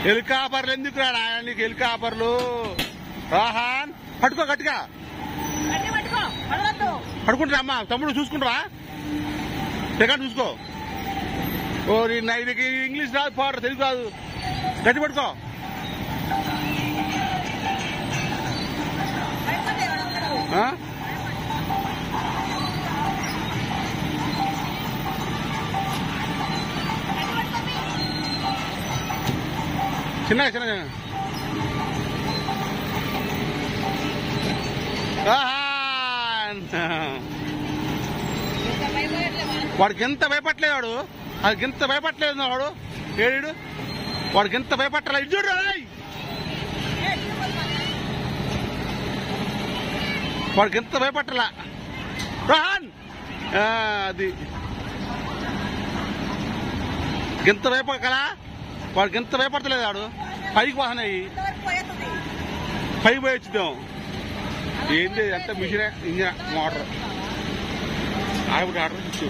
హెలికాపర్లు ఎందుకు రాడా నీకు హెలికాపర్లు? రాహాన్ పట్టుకో గట్టిగా పడుకుంటా అమ్మా. తమ్ముడు చూసుకుంటావా? టికెట్ చూసుకో. ఓ నీకు ఇంగ్లీష్ రాదు, పాడు తెలుగు రాదు. గట్టి పట్టుకో. చిన్నగా చిన్నగా వాడికి ఎంత భయపట్టలేదు వాడు. అది ఎంత భయపట్టలేదు వాడు. ఏడు వాడికి ఎంత భయపట్టలేదు. ఇది చూడు వాడికి ఎంత భయపట్టలా. రోహన్ అది ఎంత భయపడకలా. వాడికి ఎంత భయపడతలేదు వాడు. పైకి వాహనాయి పైకి పోయి వచ్చిద్దాం. ఏంటి ఎంత మిషనే ఇంజిన్ మోటార్ ఆవిడ ఆర్డర్ ఇచ్చు.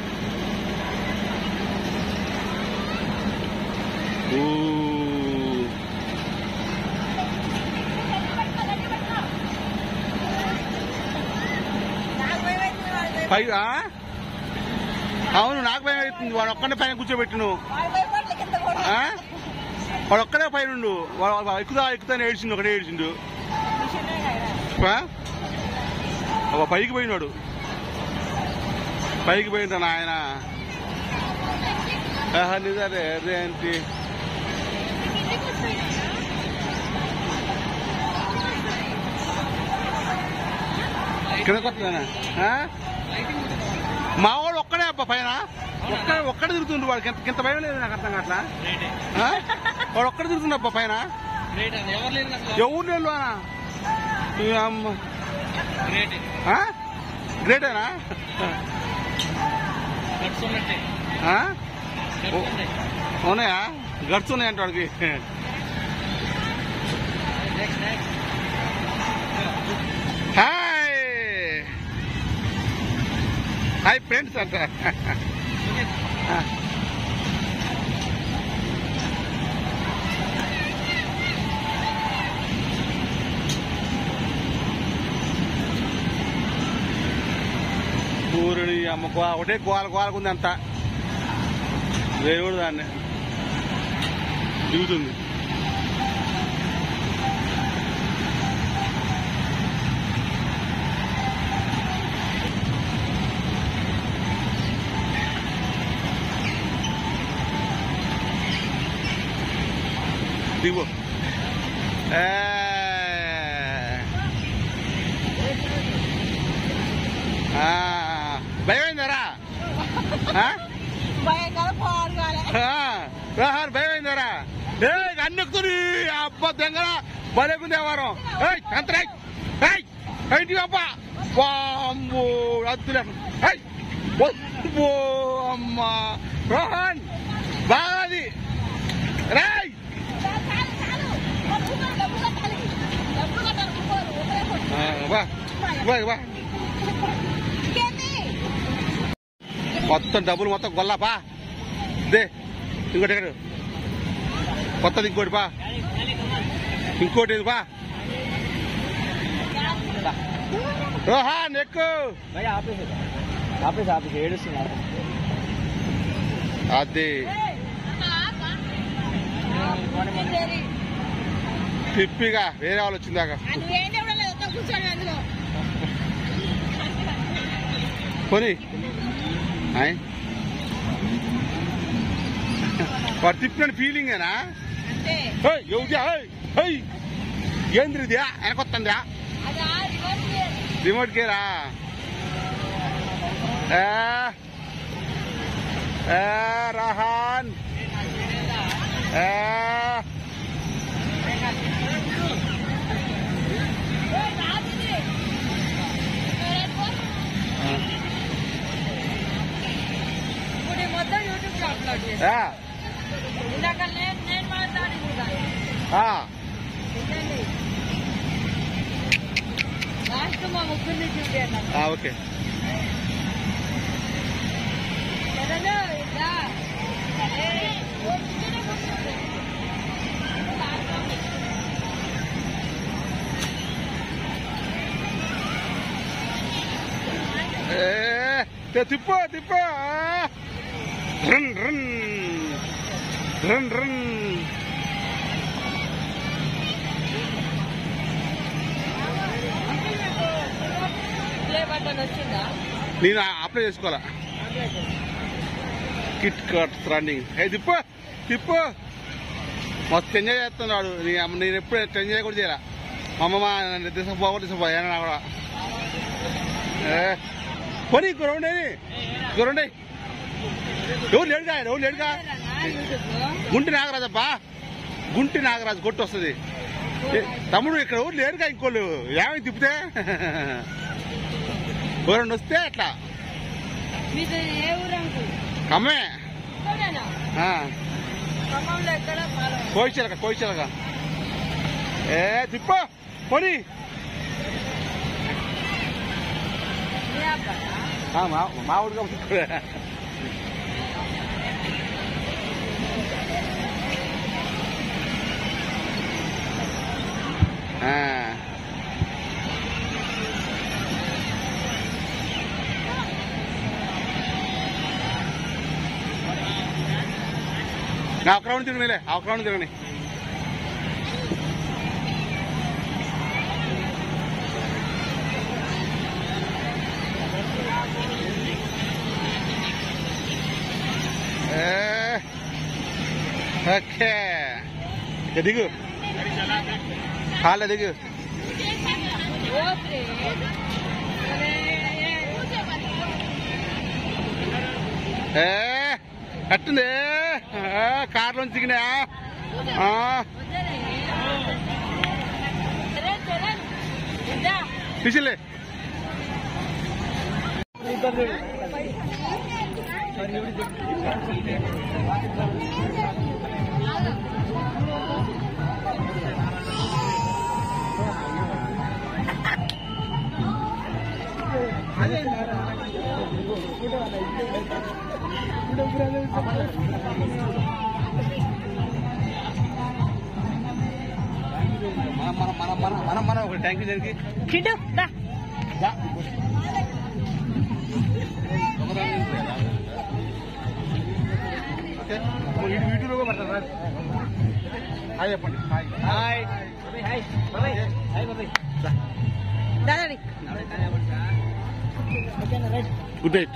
పై అవును నాకు భయం అవుతుంది. వాడు ఒక్కడే పైన కూర్చోబెట్టిను. వాడు ఒక్కడే పైన వాడు ఎక్కుతానే ఏడ్చిండు. ఒకటే ఏడ్చిండు. పైకి పోయినాడు. పైకి పోయింటాను ఆయన. నిజారే అదే ఏంటి కింద కొత్తనా? మా వాడు ఒక్కడే అబ్బా పైన ఒక్కడే తిరుగుతుండు. వాడికి ఇంత భయం లేదు. నాకు అర్థం కావట్లా. వాడు ఒక్కడే తిరుగుతుండు అబ్బా పైన. ఎవరు లేదు అమ్మ. గ్రేటేనా? ఉన్నాయా? గట్స్ ఉన్నాయంట వాడికి. హాయ్ హాయ్ ఫ్రెండ్స్ అంట. ఊరిని అమ్మ ఒకటే గోలకుంది అంతా. దేవుడు దాన్ని దిగుతుంది. దిగు. భయమైందారా? భయం అయిందారా? అన్నెక్కుతుంది అబ్బా దెంగ బలేకుంది వ్యవహారం. అంతటి అబ్బా అమ్మో అద్దులే అమ్మా. రోహన్ బాది రాయ్ మొత్తం డబ్బులు మొత్తం గొల్లాపా. దే ఇంకోటి ఎక్కడ కొత్తది ఇంకోటి పా. ఇంకోటి పా. రోహన్ ఎక్కు. అది తిప్పిగా వేరే వాళ్ళు వచ్చిందాక కొని వాడు తిప్పిన ఫీలింగేనా? ఏంద్రిద్యా వెనకొత్తందా? రిమోట్ కేరా? రహాన్ ఓకే. తిప్పు తిప్పు రన్ రన్ రన్ రన్. నేను అప్లై చేసుకోవాలా. కిట్ కట్ రన్నింగ్. తిప్పు తిప్పు. మస్తు ఎంజాయ్ చేస్తున్నాడు. నేను ఎప్పుడు ఎంజాయ్ కూడా చేయాల. మా అమ్మ తీసుకుపోయా కూడా పోనీ గ్రౌండ్ గ్రౌండ్. ఎవరు లేడుగా ఎవరు లేడుగా. గుంటి నాగరాజబ్బా, గుంటి నాగరాజు కొట్టు వస్తుంది. తమ్ముడు ఇక్కడ ఎవరు లేరుగా, ఇంకోళ్ళు ఏమైంది తిప్పితే ఎవరన్నా వస్తే అట్లా. కమ్మే కోయిచలక కోయిచలక. తిప్ప పోనీ. మా ఊరిగా ఒక రౌండ్ తిరగనిలే, ఒక రౌండ్ తిరగని. ఓకే దిగు, కాళ్ళ దిగు. అట్టుంది కార్లో దిగినా. పిసిలే మనం ఒక ట్యాంక్ జరిగి వీటిలో పడతారు. హాయ్ చెప్పండి. Hi good night.